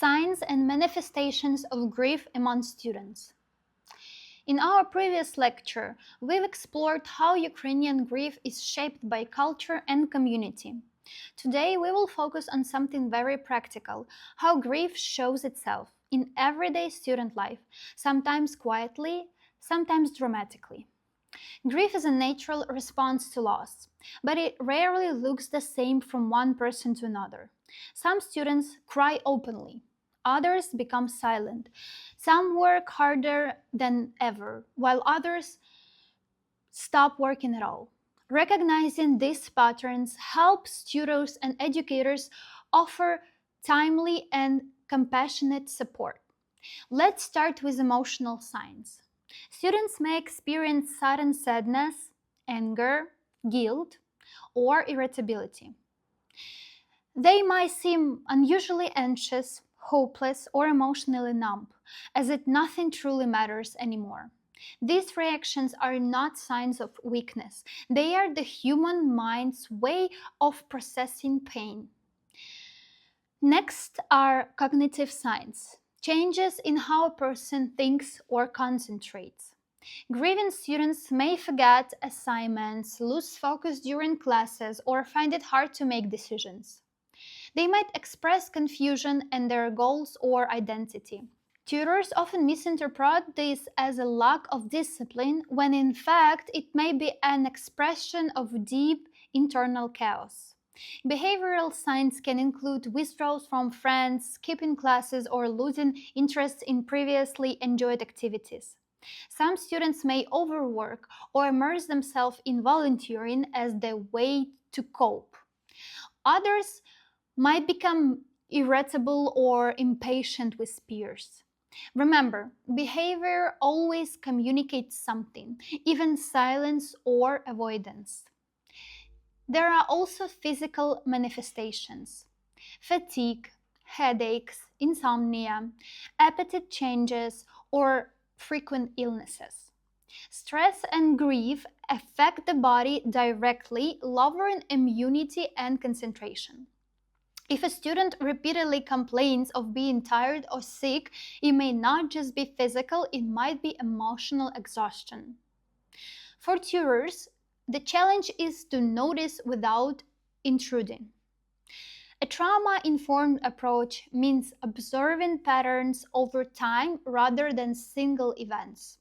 Signs and manifestations of grief among students. In our previous lecture, we've explored how Ukrainian grief is shaped by culture and community. Today, we will focus on something very practical, how grief shows itself in everyday student life, sometimes quietly, sometimes dramatically. Grief is a natural response to loss, but it rarely looks the same from one person to another. Some students cry openly, others become silent. Some work harder than ever, while others stop working at all. Recognizing these patterns helps tutors and educators offer timely and compassionate support. Let's start with emotional signs. Students may experience sudden sadness, anger, guilt, or irritability. They might seem unusually anxious, hopeless, or emotionally numb, as if nothing truly matters anymore. These reactions are not signs of weakness. They are the human mind's way of processing pain. Next are cognitive signs, changes in how a person thinks or concentrates. Grieving students may forget assignments, lose focus during classes, or find it hard to make decisions. They might express confusion in their goals or identity. Tutors often misinterpret this as a lack of discipline, when in fact it may be an expression of deep internal chaos. Behavioral signs can include withdrawals from friends, skipping classes, or losing interest in previously enjoyed activities. Some students may overwork or immerse themselves in volunteering as their way to cope. Others might become irritable or impatient with peers. Remember, behavior always communicates something, even silence or avoidance. There are also physical manifestations: fatigue, headaches, insomnia, appetite changes, or frequent illnesses. Stress and grief affect the body directly, lowering immunity and concentration. If a student repeatedly complains of being tired or sick, it may not just be physical, it might be emotional exhaustion. For tutors, the challenge is to notice without intruding. A trauma-informed approach means observing patterns over time rather than single events.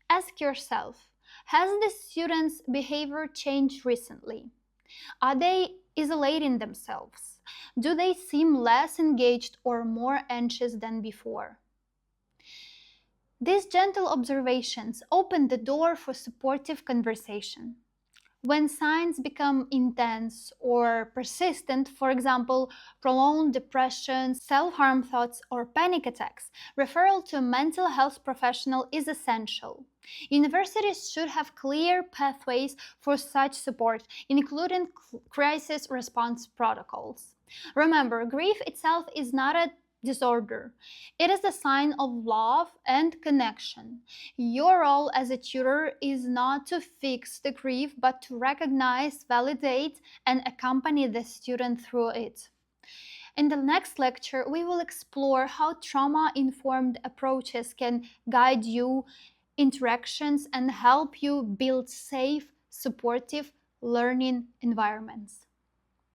Ask yourself, has the student's behavior changed recently? Are they isolating themselves? Do they seem less engaged or more anxious than before? These gentle observations open the door for supportive conversation. When signs become intense or persistent, for example, prolonged depression, self-harm thoughts, or panic attacks, referral to a mental health professional is essential. Universities should have clear pathways for such support, including crisis response protocols. Remember, grief itself is not a disorder. It is a sign of love and connection. Your role as a tutor is not to fix the grief, but to recognize, validate, and accompany the student through it. In the next lecture, we will explore how trauma-informed approaches can guide your interactions and help you build safe, supportive learning environments.